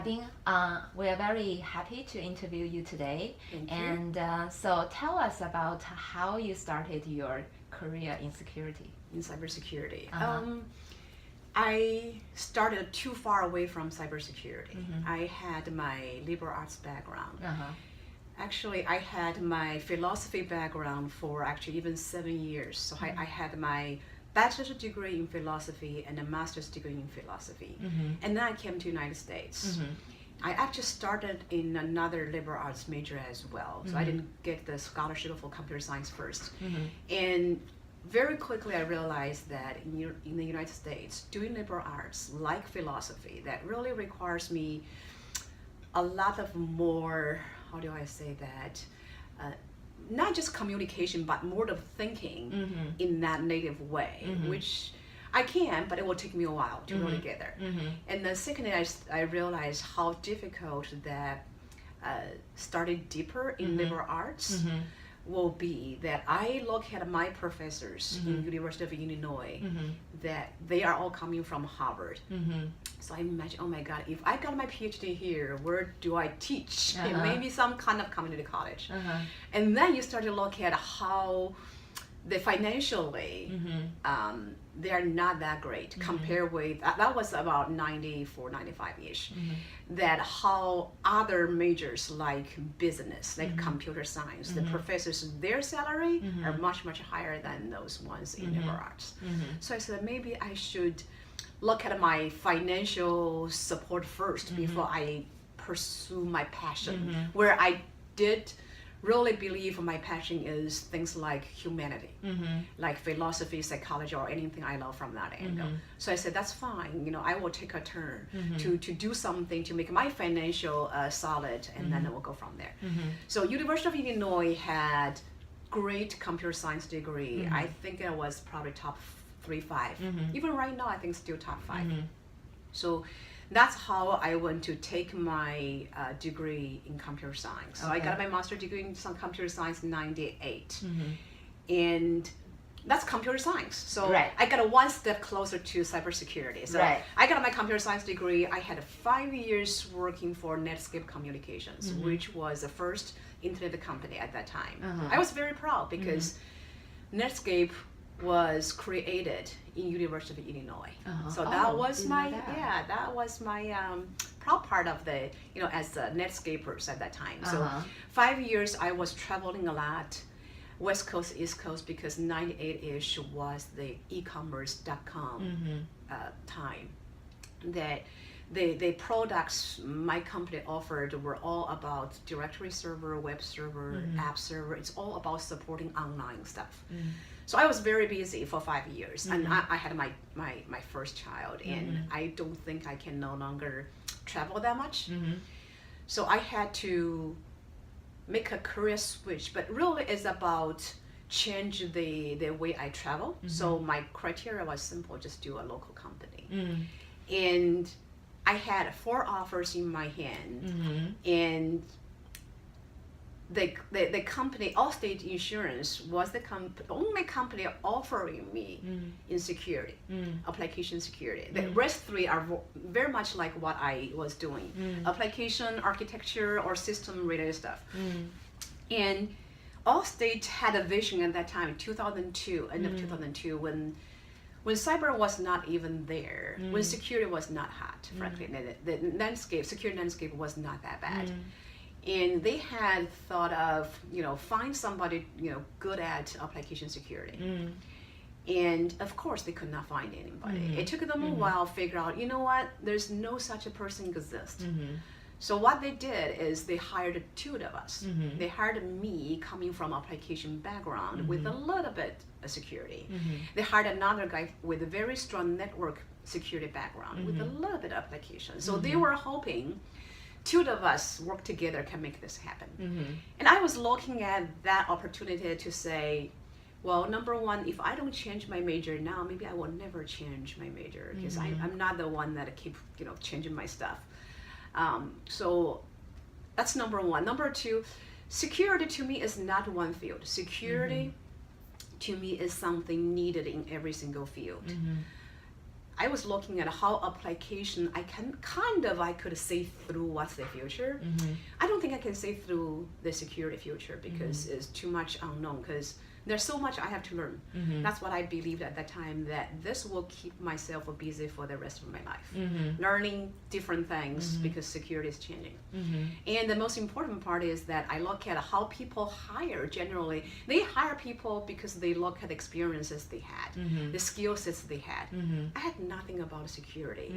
Yabing. We are very happy to interview you today. Thank you. And so tell us about how you started your career in security. In cybersecurity. Uh-huh. I started too far away from cybersecurity. Mm-hmm. I had my liberal arts background. Uh-huh. Actually, I had my philosophy background for actually even 7 years. So Mm-hmm. I had my bachelor's degree in philosophy and a master's degree in philosophy. Mm-hmm. And then I came to the United States. Mm-hmm. I actually started in another liberal arts major as well. So I Mm-hmm. didn't get the scholarship for computer science first. Mm-hmm. And very quickly I realized that in the United States, doing liberal arts, like philosophy, that really requires me a lot of more, how do I say that, not just communication, but more of thinking Mm-hmm. in that native way, Mm-hmm. which I can, but it will take me a while to really get there. Mm-hmm. And then secondly, I realized how difficult that starting deeper in Mm-hmm. liberal arts Mm-hmm. will be. That I look at my professors in University of Illinois, Mm-hmm. that they are all coming from Harvard. Mm-hmm. So I imagine, oh my God, if I got my PhD here, where do I teach? Uh-huh. Maybe some kind of community college. Uh-huh. And then you start to look at how the financially, Mm-hmm. they are not that great compared with, that was about 94, 95-ish, that how other majors like business, like computer science, the professors, their salary are much, much higher than those ones in liberal arts. So I said, maybe I should look at my financial support first before I pursue my passion, where I did really believe my passion is things like humanity, like philosophy, psychology, or anything I love from that angle. So I said, that's fine, I will take a turn to do something to make my financial solid, and then we'll go from there. So University of Illinois had great computer science degree. I think it was probably top 3-5. Even right now, I think still top 5. So that's how I went to take my degree in computer science. So I got my master's degree in computer science in 98. And that's computer science. So Right. I got one step closer to cybersecurity. So Right. I got my computer science degree. I had 5 years working for Netscape Communications, which was the first internet company at that time. I was very proud because Netscape was created in University of Illinois. So that was my that was my proud part of the as Netscapers at that time. So 5 years I was traveling a lot, West Coast, East Coast, because 98-ish was the e-commerce.com time. That the products my company offered were all about directory server, web server, app server. It's all about supporting online stuff. So I was very busy for 5 years, and I had my first child, and I don't think I can no longer travel that much. So I had to make a career switch, but really it's about change the way I travel. So my criteria was simple, just do a local company. And I had 4 offers in my hand, and the company, Allstate Insurance, was the only company offering me in security, application security. The rest 3 are very much like what I was doing, application, architecture, or system-related stuff. And Allstate had a vision at that time, 2002, end of 2002, when cyber was not even there, when security was not hot, frankly. The landscape, security landscape was not that bad. And they had thought of, find somebody, good at application security. And of course, they could not find anybody. It took them a while to figure out, what, there's no such a person exist. So what they did is they hired 2 of us. They hired me coming from application background with a little bit of security. They hired another guy with a very strong network security background with a little bit of application. So they were hoping 2 of us work together can make this happen. And I was looking at that opportunity to say, well, number one, if I don't change my major now, maybe I will never change my major, because I'm not the one that keep changing my stuff. So that's number one. Number 2, security to me is not one field. Security to me is something needed in every single field. I was looking at how application I could see through what's the future. I don't think I can see through the security future because it's too much unknown, because there's so much I have to learn. That's what I believed at that time, that this will keep myself busy for the rest of my life. Learning different things because security is changing. And the most important part is that I look at how people hire generally. They hire people because they look at the experiences they had, the skill sets they had. I had nothing about security.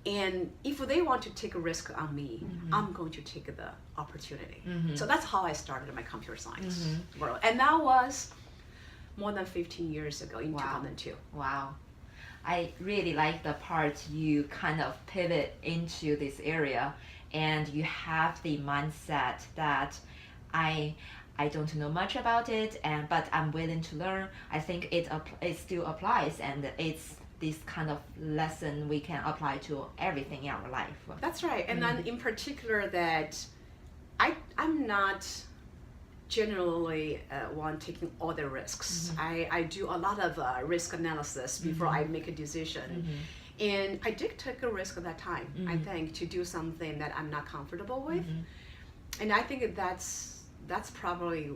And if they want to take a risk on me, I'm going to take the opportunity. So that's how I started my computer science world. And that was more than 15 years ago in 2002. Wow. I really like the part you kind of pivot into this area, and you have the mindset that I don't know much about it, but I'm willing to learn. I think it still applies, and it's this kind of lesson we can apply to everything in our life. That's right. And then in particular that I'm not generally one taking all the risks. I do a lot of risk analysis before I make a decision. And I did take a risk at that time, I think, to do something that I'm not comfortable with. And I think that's probably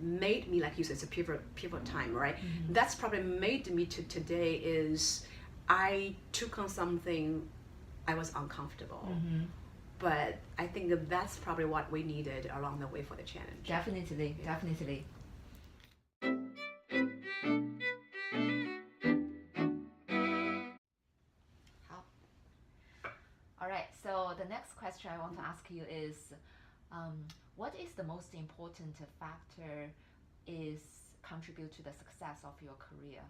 made me, like you said, it's a pivot time, right? That's probably made me to today is I took on something I was uncomfortable. But I think that's probably what we needed along the way for the challenge. Definitely. All right, so the next question I want to ask you is, what is the most important factor is contribute to the success of your career?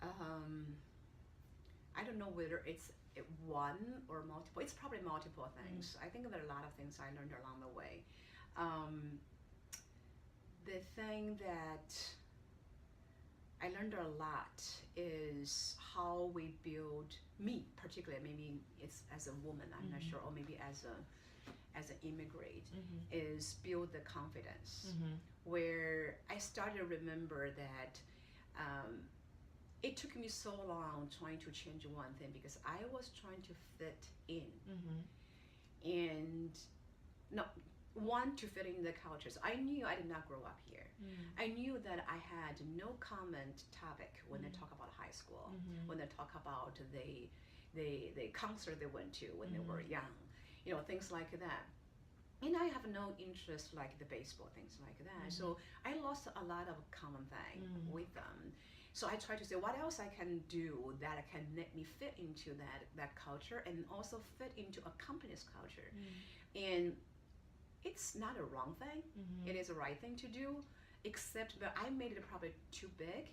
I don't know whether it's one or multiple. It's probably multiple things. I think there are a lot of things I learned along the way. The thing that I learned a lot is how we build, me particularly, maybe it's as a woman, I'm not sure, or maybe as an immigrant, is build the confidence. Where I started to remember that it took me so long trying to change one thing because I was trying to fit in. And to fit in the cultures. I knew I did not grow up here. I knew that I had no common topic when they talk about high school, when they talk about the concert they went to when they were young, things like that. And I have no interest like the baseball, things like that. So I lost a lot of common thing with them. So I tried to say what else I can do that can let me fit into that culture and also fit into a company's culture. And it's not a wrong thing. It is a right thing to do, except that I made it probably too big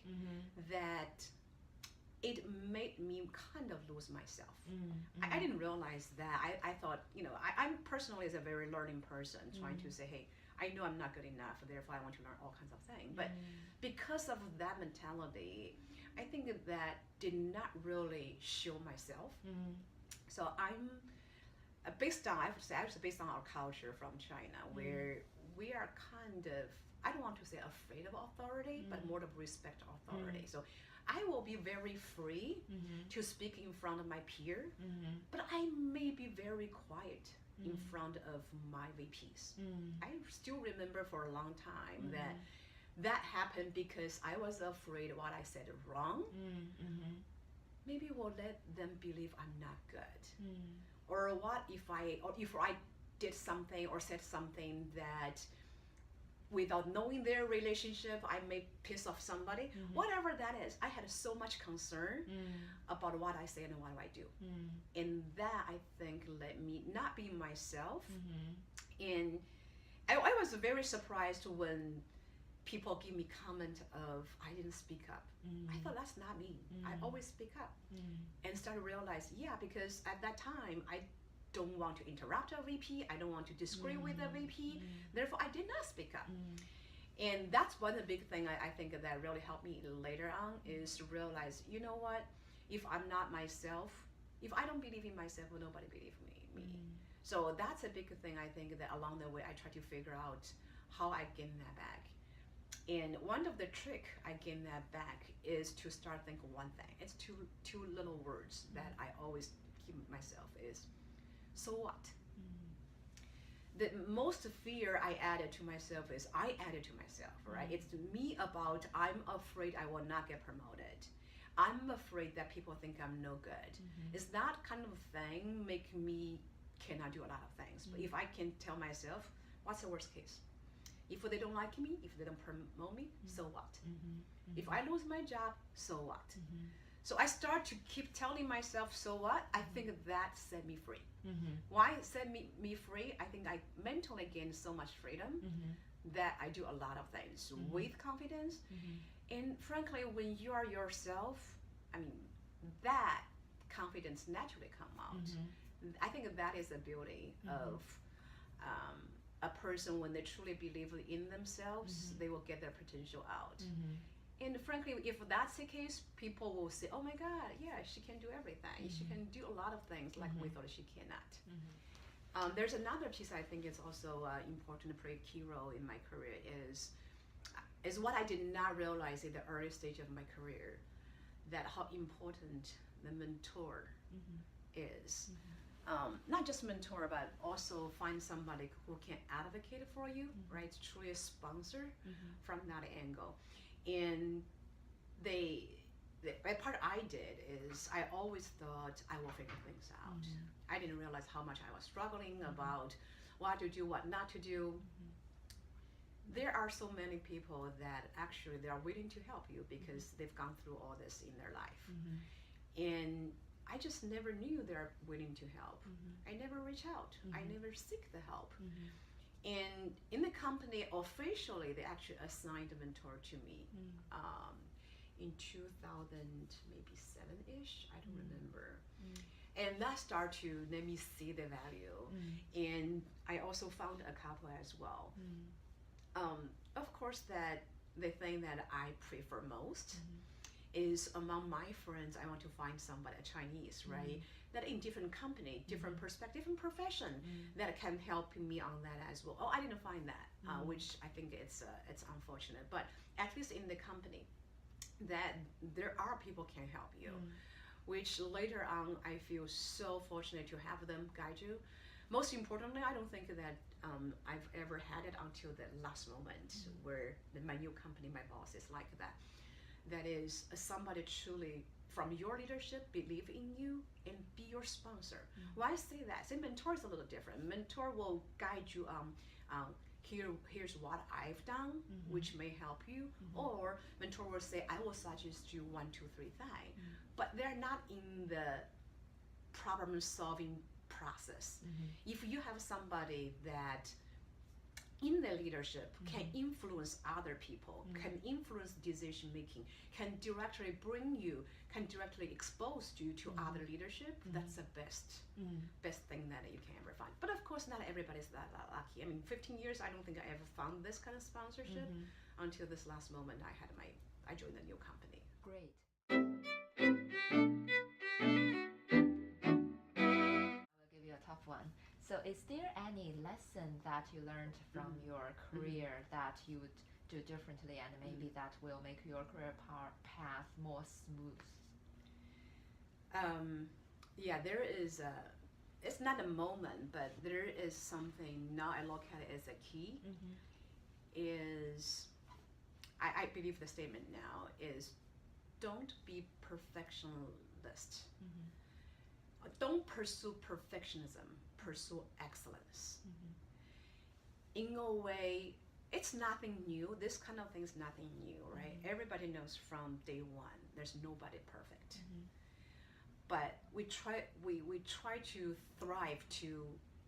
that it made me kind of lose myself. I didn't realize that. I thought, I'm personally as a very learning person, trying to say, hey, I know I'm not good enough, therefore I want to learn all kinds of things. But because of that mentality, I think that did not really show myself. So I'm based on our culture from China, where we are kind of, I don't want to say afraid of authority, but more of respect authority. So I will be very free to speak in front of my peer, but I may be very quiet in front of my VPs. I still remember for a long time that happened because I was afraid what I said wrong. Maybe will let them believe I'm not good. Or what if I did something or said something that without knowing their relationship, I may piss off somebody. Whatever that is, I had so much concern about what I say and what I do. And that, I think, let me not be myself. And I was very surprised when people give me comment of, I didn't speak up. I thought that's not me. I always speak up. And started to realize, because at that time, I don't want to interrupt a VP. I don't want to disagree with a VP. Therefore, I did not speak up. And that's one of the big thing I think that really helped me later on is to realize, you know what? If I'm not myself, if I don't believe in myself, well, nobody believes me. So that's a big thing I think that along the way I try to figure out how I gain that back. And one of the trick I gain that back is to start thinking one thing. It's two little words that I always keep myself is, so what? The most fear I added to myself is I added to myself, right? It's me about I'm afraid I will not get promoted. I'm afraid that people think I'm no good. It's that kind of thing make me cannot do a lot of things. But if I can tell myself, what's the worst case? If they don't like me, if they don't promote me, so what? If I lose my job, so what? So I start to keep telling myself, so what? I think that set me free. Why it set me free? I think I mentally gained so much freedom that I do a lot of things with confidence. And frankly, when you are yourself, I mean, that confidence naturally come out. I think that is the beauty of a person when they truly believe in themselves, they will get their potential out. And frankly, if that's the case, people will say, oh my God, yeah, she can do everything. She can do a lot of things like we thought she cannot. There's another piece I think is also important to play a key role in my career is what I did not realize in the early stage of my career, that how important the mentor is. Not just mentor, but also find somebody who can advocate for you, right? Truly a sponsor from that angle. And the part I did is I always thought I will figure things out. I didn't realize how much I was struggling about what to do, what not to do. There are so many people that actually they are willing to help you because they've gone through all this in their life. And I just never knew they're willing to help. I never reach out. I never seek the help. And in the company, officially, they actually assigned a mentor to me in 2000, maybe 7-ish, I don't remember. And that started to let me see the value. And I also found a couple as well. Of course, that the thing that I prefer most is among my friends, I want to find somebody, a Chinese, right? That in different company, different perspective, different profession that can help me on that as well. Oh, I didn't find that, which I think it's unfortunate. But at least in the company, that there are people can help you, which later on I feel so fortunate to have them guide you. Most importantly, I don't think that I've ever had it until the last moment where my new company, my boss is like that. That is somebody truly from your leadership believe in you and be your sponsor. Why I say that? Say mentor is a little different. Mentor will guide you here's what I've done, which may help you. Or mentor will say, I will suggest you 1, 2, 3 things. But they're not in the problem solving process. If you have somebody that in the leadership can influence other people, can influence decision making, can directly bring you, can directly expose you to other leadership, that's the best thing that you can ever find. But of course, not everybody's that lucky. I mean, 15 years, I don't think I ever found this kind of sponsorship until this last moment I joined a new company. Great. Give you a tough one. So is there any lesson that you learned from your career that you would do differently and maybe that will make your career path more smooth? Yeah, there is it's not a moment, but there is something now I look at it as a key is I believe the statement now is don't be perfectionist. Don't pursue perfectionism, pursue excellence. In a way, it's nothing new. This kind of thing is nothing new, right? Everybody knows from day one, there's nobody perfect. But we try to thrive to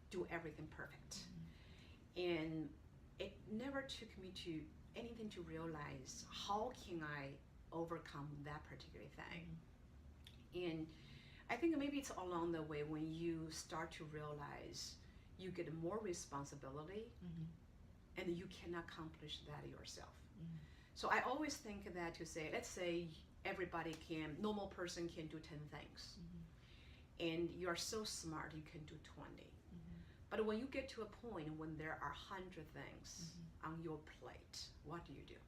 do everything perfect. And it never took me to anything to realize how can I overcome that particular thing. And I think maybe it's along the way when you start to realize you get more responsibility and you can accomplish that yourself. So I always think that to say, let's say normal person can do 10 things and you're so smart you can do 20. But when you get to a point when there are 100 things on your plate, what do you do?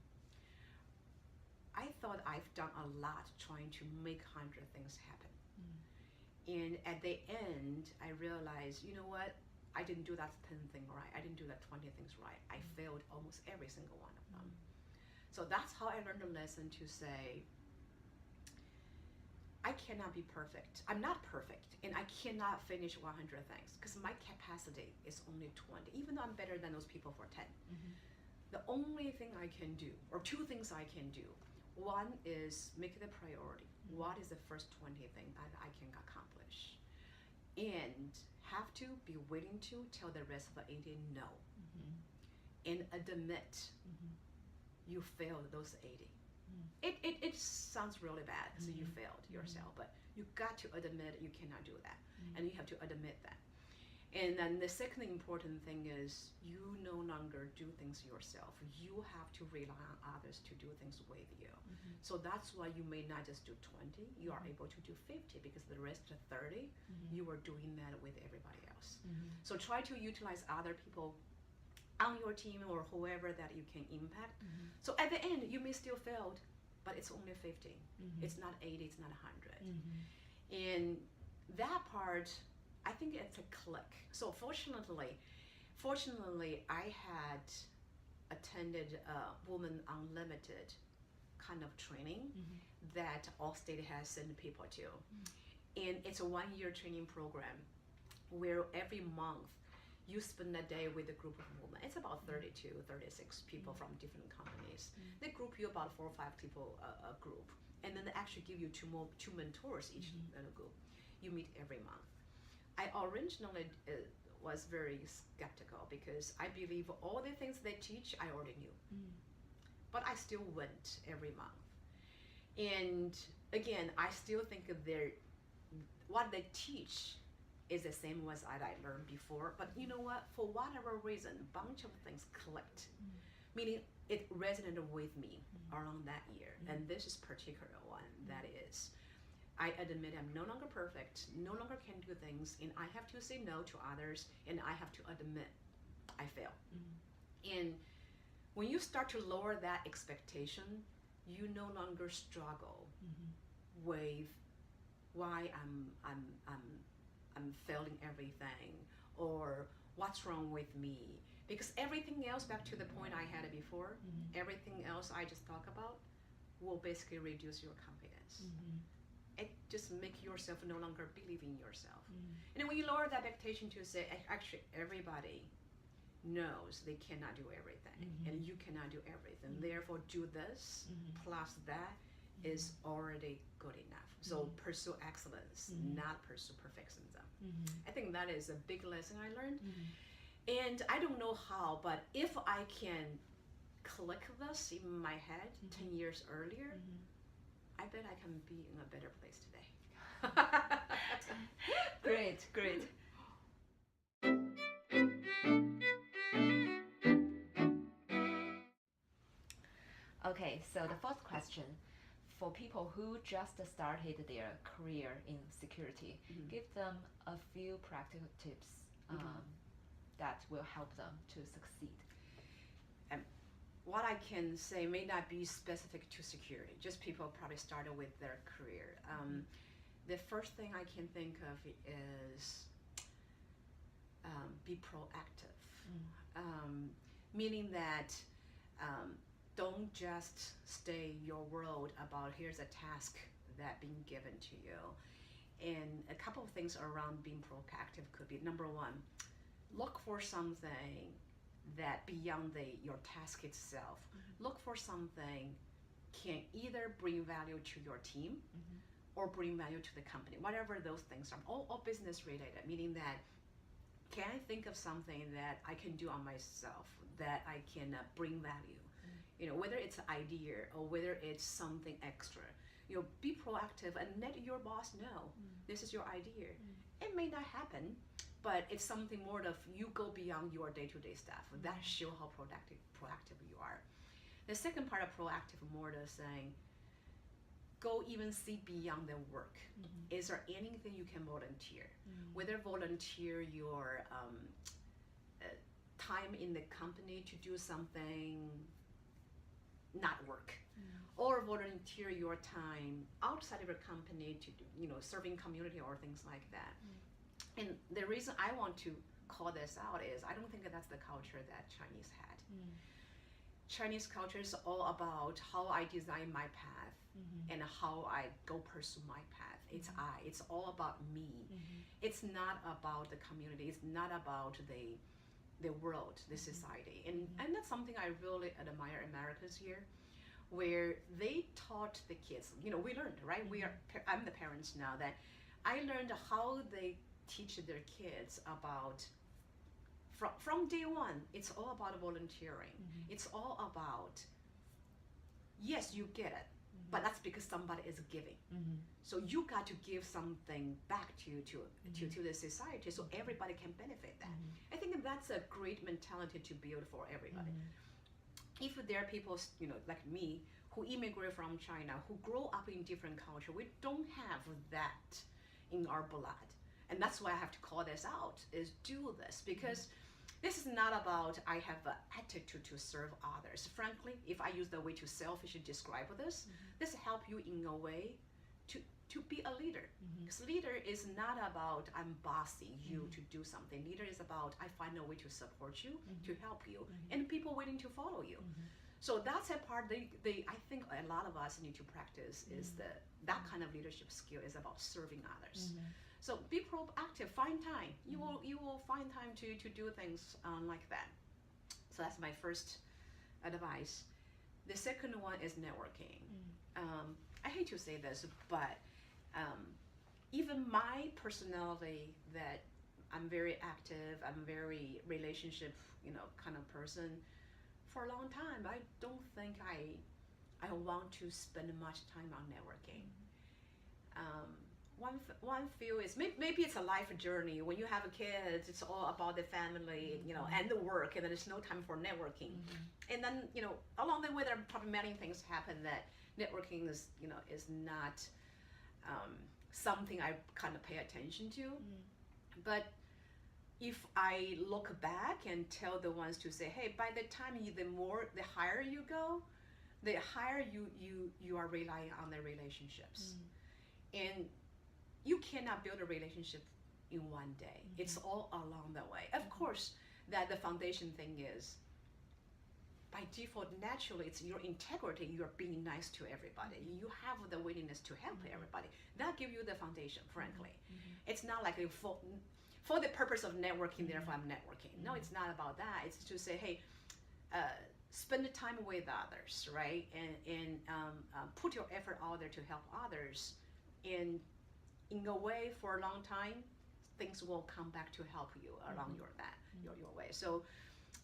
I thought I've done a lot trying to make 100 things happen. And at the end, I realized, you know what? I didn't do that 10 thing right. I didn't do that 20 things right. I failed almost every single one of them. So that's how I learned a lesson to say, I cannot be perfect. I'm not perfect, and I cannot finish 100 things because my capacity is only 20, even though I'm better than those people for 10. The only thing I can do, or two things I can do, one is make it a priority. What is the first 20 things that I can accomplish? And have to be willing to tell the rest of the 80 no. And admit you failed those 80. It sounds really bad because you failed yourself, but you got to admit you cannot do that. And you have to admit that. And then the second important thing is you no longer do things yourself. You have to rely on others to do things with you. So that's why you may not just do 20, you are able to do 50 because the rest of 30, you are doing that with everybody else. So try to utilize other people on your team or whoever that you can impact. So at the end, you may still fail, but it's only 50. It's not 80, it's not 100. And that part, I think it's a click. So fortunately, I had attended a Women Unlimited kind of training that Allstate has sent people to. And it's a 1-year training program where every month you spend a day with a group of women. It's about 32, 36 people from different companies. They group you about 4 or 5 people a group. And then they actually give you two mentors each in a group. You meet every month. I originally was very skeptical because I believe all the things they teach I already knew. But I still went every month. And again, I still think what they teach is the same as I learned before. But you know what? For whatever reason, a bunch of things clicked. Meaning it resonated with me around that year. And this is particular one that is, I admit I'm no longer perfect, no longer can do things, and I have to say no to others, and I have to admit I fail. And when you start to lower that expectation, you no longer struggle with why I'm failing everything, or what's wrong with me, because everything else, back to the point I had before, everything else I just talked about will basically reduce your confidence. It just make yourself no longer believe in yourself. And then when you lower that expectation to say, actually everybody knows they cannot do everything, and you cannot do everything. Therefore, do this plus that is already good enough. So pursue excellence, not pursue perfectionism. I think that is a big lesson I learned. And I don't know how, but if I can click this in my head 10 years earlier, I bet I can be in a better place today. Great. Okay, so the fourth question, for people who just started their career in security, give them a few practical tips that will help them to succeed. What I can say may not be specific to security, just people probably started with their career. The first thing I can think of is be proactive, meaning that don't just stay your world about here's a task that being given to you. And a couple of things around being proactive could be, number one, look for something that beyond your task itself, look for something can either bring value to your team or bring value to the company, whatever those things are, all business related, meaning that can I think of something that I can do on myself that I can bring value, whether it's an idea or whether it's something extra. Be proactive and let your boss know this is your idea. It may not happen, but it's something more of you go beyond your day-to-day stuff. That shows how proactive you are. The second part of proactive more to saying, go even see beyond the work. Is there anything you can volunteer? Whether volunteer your time in the company to do something, not work, or volunteer your time outside of your company to serving community or things like that. And the reason I want to call this out is I don't think that's the culture that Chinese had. Chinese culture is all about how I design my path and how I go pursue my path. It's all about me. It's not about the community. It's not about the world, the society. And that's something I really admire Americans here, where they taught the kids, we learned, right? I'm the parents now, that I learned how they teach their kids about, from day one, it's all about volunteering. It's all about, yes, you get it, but that's because somebody is giving. So you got to give something back to the society so everybody can benefit that. I think that's a great mentality to build for everybody. If there are people, like me, who immigrate from China, who grow up in different culture, we don't have that in our blood. And that's why I have to call this out, is do this, because this is not about I have an attitude to serve others. Frankly, if I use the way to selfish to describe this, this help you in a way to be a leader. Because leader is not about I'm bossing you to do something. Leader is about I find a way to support you, to help you, and people willing to follow you. So that's a part I think a lot of us need to practice, is that kind of leadership skill is about serving others. So be proactive, find time. You will find time to do things like that. So that's my first advice. The second one is networking. I hate to say this, but even my personality, that I'm very active, I'm very relationship, kind of person. For a long time, I don't think I want to spend much time on networking. One feel is maybe it's a life journey. When you have a kid, it's all about the family, and the work, and then there's no time for networking. And then, along the way, there are probably many things happen that networking is not something I kind of pay attention to. But if I look back and tell the ones to say, hey, by the time the higher you go, the higher you are relying on the relationships. And you cannot build a relationship in one day. It's all along the way. Of course, that the foundation thing is, by default, naturally, it's your integrity. You're being nice to everybody. You have the willingness to help everybody. That gives you the foundation, frankly. It's not like for the purpose of networking, therefore I'm networking. No, it's not about that. It's to say, hey, spend the time with others, right? And put your effort out there to help others. And in a way, for a long time, things will come back to help you along your way. So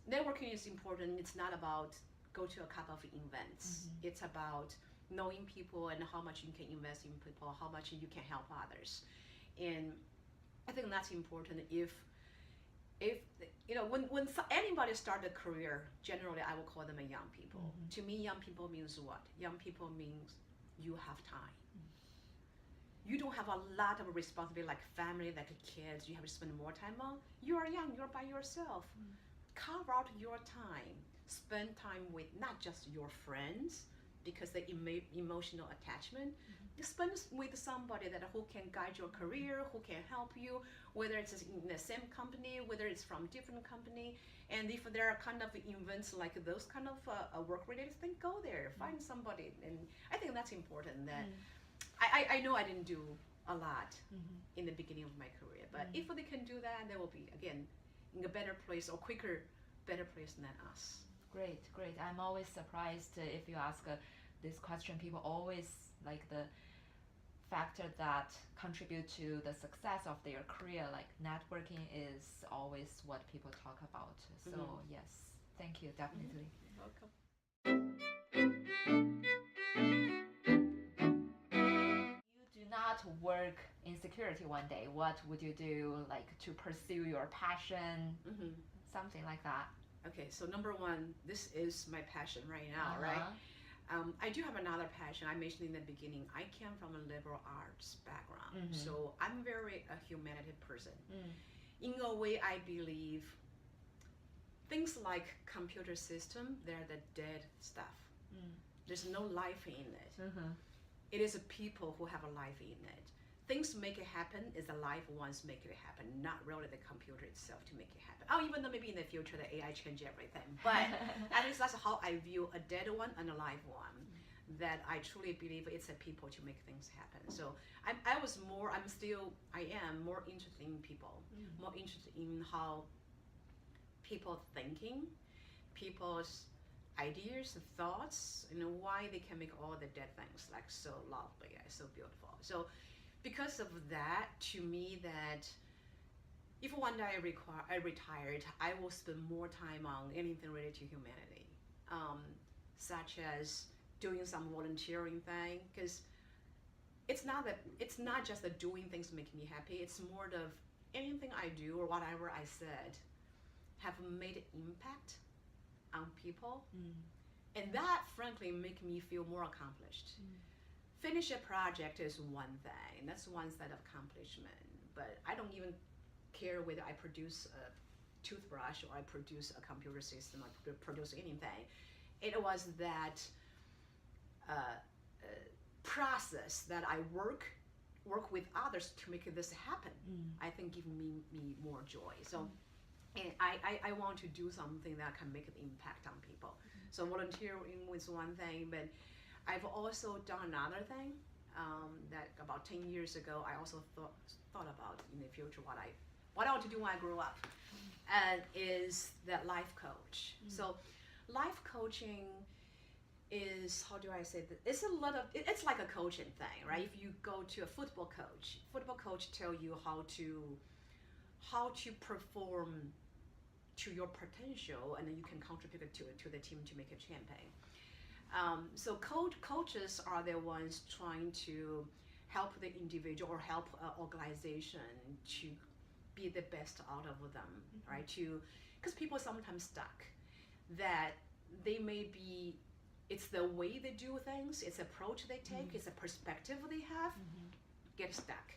networking is important. It's not about go to a couple of events. It's about knowing people and how much you can invest in people, how much you can help others. And I think that's important. If when anybody start a career, generally I will call them a young people. To me, young people means what? Young people means you have time. You don't have a lot of responsibility like family, like kids, you have to spend more time on. You are young, you're by yourself. Carve out your time. Spend time with not just your friends, because the emotional attachment. Spend with somebody who can guide your career, who can help you, whether it's in the same company, whether it's from different company. And if there are kind of events like those kind of work-related things, go there, find somebody. And I think that's important. That I know I didn't do a lot in the beginning of my career, but if they can do that, they will be, again, in a better place, or better place than us. Great. I'm always surprised if you ask this question. People always like the factor that contribute to the success of their career, like networking is always what people talk about. So yes, thank you, definitely. You're welcome. Do not work in security one day, what would you do, like to pursue your passion, something like that? Okay, so number one, this is my passion right now, right? I do have another passion. I mentioned in the beginning, I came from a liberal arts background, so I'm very a humanity person. In a way, I believe things like computer system, they're the dead stuff. There's no life in it. Uh-huh. It is a people who have a life in it. Things make it happen is the live ones make it happen, not really the computer itself to make it happen. Oh, even though maybe in the future the AI change everything, but at least that's how I view a dead one and a live one. That I truly believe it's a people to make things happen. So I am more interested in people, more interested in how people thinking, people's ideas, thoughts, why they can make all the dead things like so lovely, so beautiful. So because of that, to me, that if one day I retired, I will spend more time on anything related to humanity, such as doing some volunteering thing, because it's not just the doing things making me happy. It's more of anything I do or whatever I said have made an impact on people, and that frankly make me feel more accomplished. Finish a project is one thing, that's one set of accomplishment, but I don't even care whether I produce a toothbrush or I produce a computer system or produce anything. It was that process that I work with others to make this happen. I think give me more joy. So and I want to do something that can make an impact on people. So volunteering was one thing, but I've also done another thing that about 10 years ago I also thought about in the future what I want to do when I grow up, and is that life coach. So life coaching is, how do I say that? It's like a coaching thing, right? If you go to a football coach tell you how to perform to your potential, and then you can contribute to the team to make a champion. So coaches are the ones trying to help the individual or help an organization to be the best out of them, right? Because people are sometimes stuck, that they may be, it's the way they do things, it's the approach they take, it's a perspective they have, get stuck.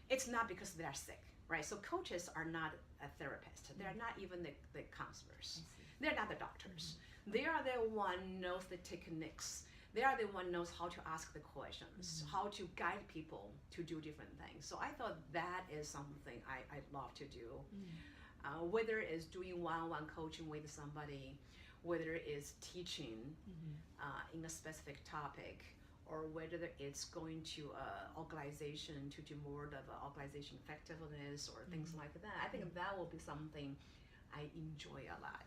It's not because they're sick, right? So coaches are not a therapist. They're not even the counselors. They're not the doctors. They are the one knows the techniques. They are the one knows how to ask the questions, how to guide people to do different things. So I thought that is something I love to do. Whether it's doing one-on-one coaching with somebody, whether it's teaching in a specific topic, or whether it's going to an organization to do more of organization effectiveness or things like that. I think that will be something I enjoy a lot.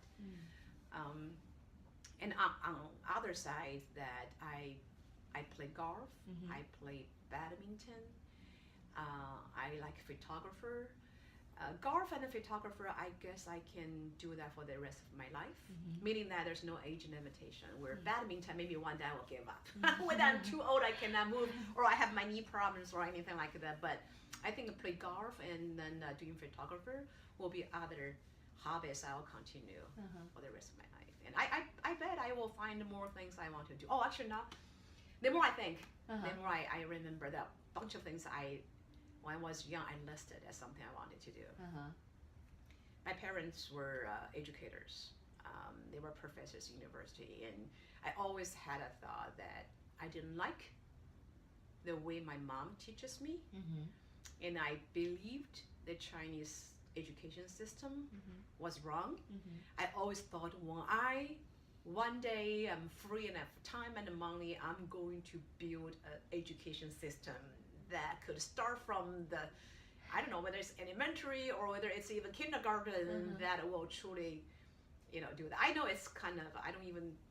And on other side, that I play golf, I play badminton, I like photographer. Golf and a photographer, I guess I can do that for the rest of my life, meaning that there's no age limitation, where badminton, maybe one day I will give up. When I'm too old, I cannot move, or I have my knee problems or anything like that. But I think play golf and then doing photographer will be other hobbies I will continue for the rest of my life. And I bet I will find more things I want to do. Oh, actually not. The more I think, the more I remember that bunch of things when I was young, I listed as something I wanted to do. My parents were educators. They were professors at university, and I always had a thought that I didn't like the way my mom teaches me, and I believed the Chinese education system was wrong. I always thought, one day I'm free enough time and money, I'm going to build an education system that could start from I don't know whether it's elementary or whether it's even kindergarten, that will truly, do that. I know it's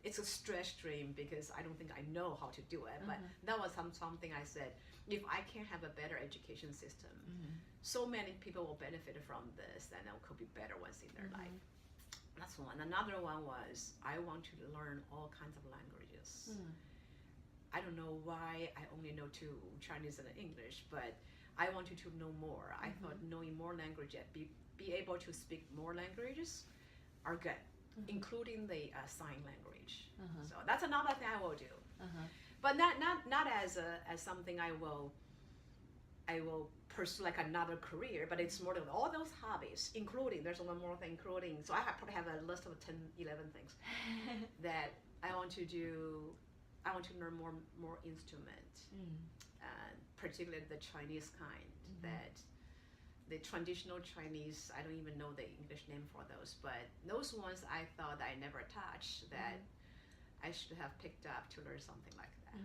it's a stretch dream because I don't think I know how to do it, but that was something I said, if I can have a better education system, so many people will benefit from this, and it could be better ones in their life. That's one. Another one was, I want to learn all kinds of languages. I don't know why I only know two, Chinese and English, but I wanted to know more. I thought knowing more languages, be able to speak more languages are good, including the sign language. So that's another thing I will do, but not as something I will pursue like another career, but it's more of all those hobbies, including, there's one more thing, so I probably have a list of 10, 11 things that I want to do I want to learn more instrument, particularly the Chinese kind. That the traditional Chinese, I don't even know the English name for those, but those ones I thought I never touched, that I should have picked up to learn something like that.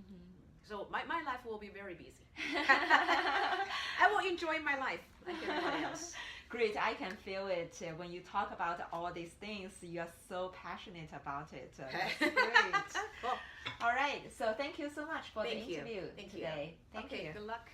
So my life will be very busy. I will enjoy my life like everybody else. Great, I can feel it when you talk about all these things. You are so passionate about it. That's great. Well, all right, so thank you so much for the interview Thank today. you. Thank you. Good luck.